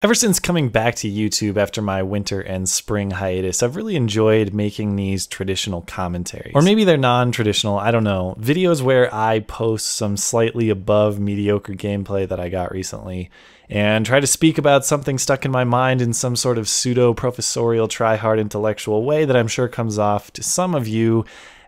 Ever since coming back to YouTube after my winter and spring hiatus, I've really enjoyed making these traditional commentaries. Or maybe they're non-traditional, I don't know. Videos where I post some slightly above mediocre gameplay that I got recently and try to speak about something stuck in my mind in some sort of pseudo-professorial, try-hard intellectual way that I'm sure comes off to some of you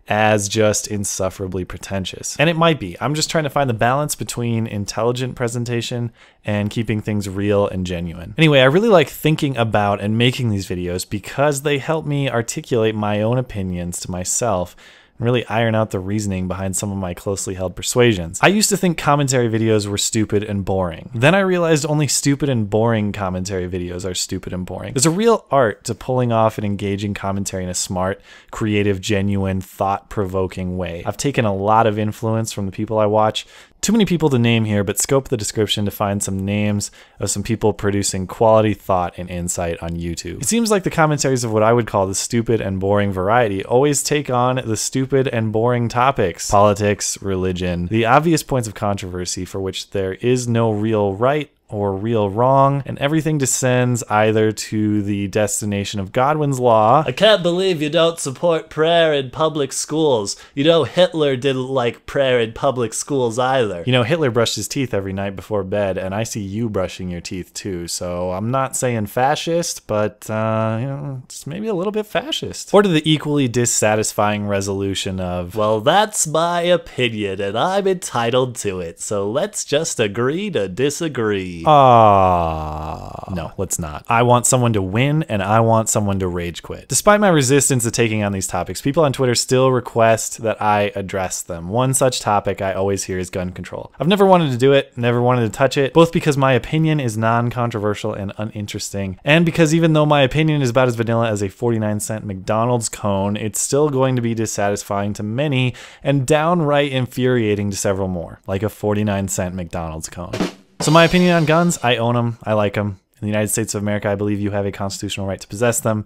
as just insufferably pretentious. And it might be. I'm just trying to find the balance between intelligent presentation and keeping things real and genuine. Anyway, I really like thinking about and making these videos because they help me articulate my own opinions to myself and really iron out the reasoning behind some of my closely held persuasions. I used to think commentary videos were stupid and boring. Then I realized only stupid and boring commentary videos are stupid and boring. There's a real art to pulling off an engaging commentary in a smart, creative, genuine, thought-provoking way. I've taken a lot of influence from the people I watch. Too many people to name here, but scope the description to find some names of some people producing quality thought and insight on YouTube. It seems like the commentaries of what I would call the stupid and boring variety always take on the stupid and boring topics: politics, religion, the obvious points of controversy for which there is no real right or real wrong, and everything descends either to the destination of Godwin's law. I can't believe you don't support prayer in public schools. You know Hitler didn't like prayer in public schools either. You know, Hitler brushed his teeth every night before bed, and I see you brushing your teeth too, so I'm not saying fascist, but, you know, it's maybe a little bit fascist. Or to the equally dissatisfying resolution of, well, that's my opinion, and I'm entitled to it, so let's just agree to disagree. No, let's not. I want someone to win, and I want someone to rage quit. Despite my resistance to taking on these topics, people on Twitter still request that I address them. One such topic I always hear is gun control. I've never wanted to do it, never wanted to touch it, both because my opinion is non-controversial and uninteresting, and because even though my opinion is about as vanilla as a 49-cent McDonald's cone, it's still going to be dissatisfying to many and downright infuriating to several more, like a 49-cent McDonald's cone. So my opinion on guns, I own them, I like them. In the United States of America, I believe you have a constitutional right to possess them.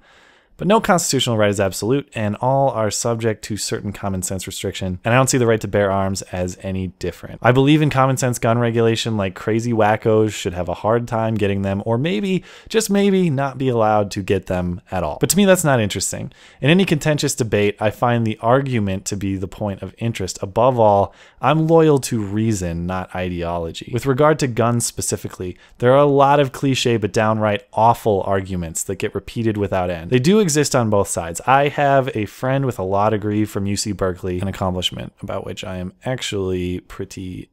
But no constitutional right is absolute, and all are subject to certain common sense restriction, and I don't see the right to bear arms as any different. I believe in common sense gun regulation, like crazy wackos should have a hard time getting them, or maybe, just maybe, not be allowed to get them at all. But to me, that's not interesting. In any contentious debate, I find the argument to be the point of interest. Above all, I'm loyal to reason, not ideology. With regard to guns specifically, there are a lot of cliche but downright awful arguments that get repeated without end. They do exist on both sides. I have a friend with a law degree from UC Berkeley, an accomplishment about which I am actually pretty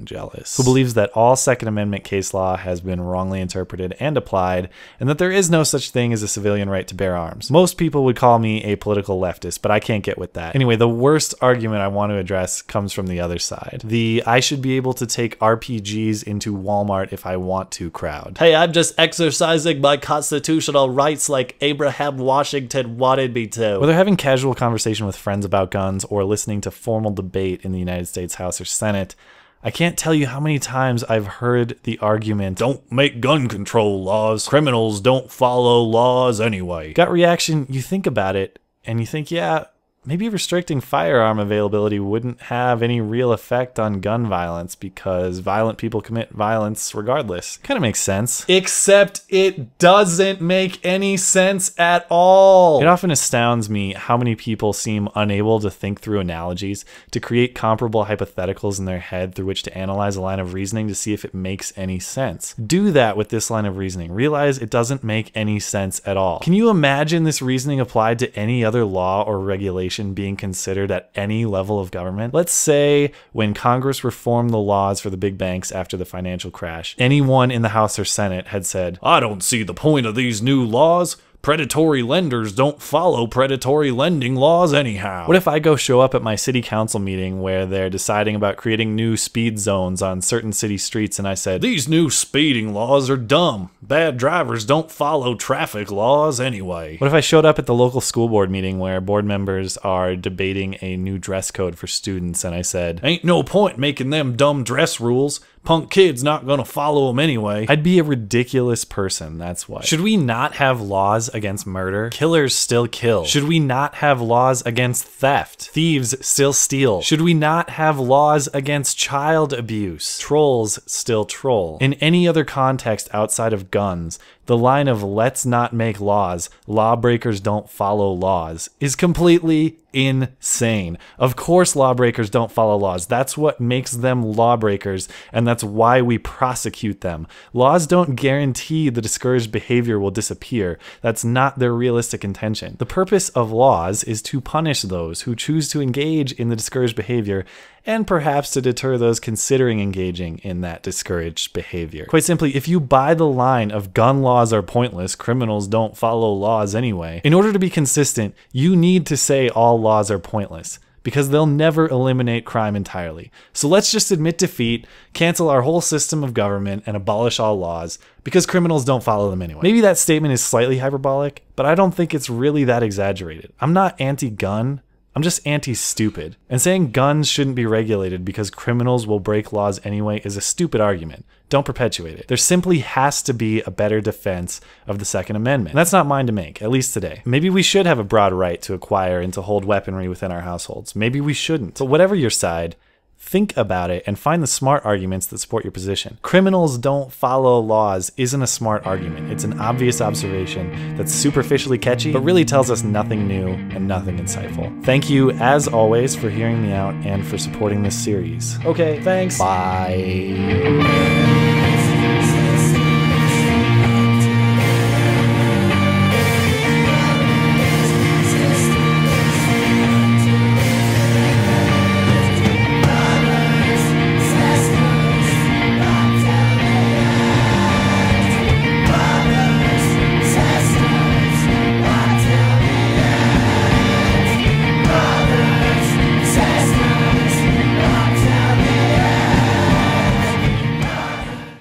jealous, who believes that all Second Amendment case law has been wrongly interpreted and applied, and that there is no such thing as a civilian right to bear arms. Most people would call me a political leftist, but I can't get with that. Anyway, the worst argument I want to address comes from the other side. The I should be able to take RPGs into Walmart if I want to crowd. Hey, I'm just exercising my constitutional rights like Abraham Washington wanted me to. Whether having casual conversation with friends about guns or listening to formal debate in the United States House or Senate, I can't tell you how many times I've heard the argument, don't make gun control laws, criminals don't follow laws anyway. Gut reaction, you think about it, and you think, yeah, maybe restricting firearm availability wouldn't have any real effect on gun violence because violent people commit violence regardless. Kind of makes sense. Except it doesn't make any sense at all. It often astounds me how many people seem unable to think through analogies, to create comparable hypotheticals in their head through which to analyze a line of reasoning to see if it makes any sense. Do that with this line of reasoning. Realize it doesn't make any sense at all. Can you imagine this reasoning applied to any other law or regulation being considered at any level of government? Let's say when Congress reformed the laws for the big banks after the financial crash, anyone in the House or Senate had said, I don't see the point of these new laws. Predatory lenders don't follow predatory lending laws anyhow. What if I go show up at my city council meeting where they're deciding about creating new speed zones on certain city streets and I said, these new speeding laws are dumb. Bad drivers don't follow traffic laws anyway. What if I showed up at the local school board meeting where board members are debating a new dress code for students and I said, ain't no point making them dumb dress rules. Punk kids not gonna follow them anyway. I'd be a ridiculous person, that's why. Should we not have laws against murder? Killers still kill. Should we not have laws against theft? Thieves still steal. Should we not have laws against child abuse? Trolls still troll. In any other context outside of guns, the line of "let's not make laws, lawbreakers don't follow laws" is completely insane. Of course lawbreakers don't follow laws. That's what makes them lawbreakers, and that's why we prosecute them. Laws don't guarantee the discouraged behavior will disappear. That's not their realistic intention. The purpose of laws is to punish those who choose to engage in the discouraged behavior, and perhaps to deter those considering engaging in that discouraged behavior. Quite simply, if you buy the line of "gun laws are pointless, criminals don't follow laws anyway," in order to be consistent, you need to say all laws are pointless, because they'll never eliminate crime entirely. So let's just admit defeat, cancel our whole system of government, and abolish all laws, because criminals don't follow them anyway. Maybe that statement is slightly hyperbolic, but I don't think it's really that exaggerated. I'm not anti-gun, I'm just anti-stupid. And saying guns shouldn't be regulated because criminals will break laws anyway is a stupid argument. Don't perpetuate it. There simply has to be a better defense of the Second Amendment. And that's not mine to make, at least today. Maybe we should have a broad right to acquire and to hold weaponry within our households. Maybe we shouldn't. But whatever your side, think about it and find the smart arguments that support your position. Criminals don't follow laws isn't a smart argument. It's an obvious observation that's superficially catchy, but really tells us nothing new and nothing insightful. Thank you, as always, for hearing me out and for supporting this series. Okay, thanks. Bye.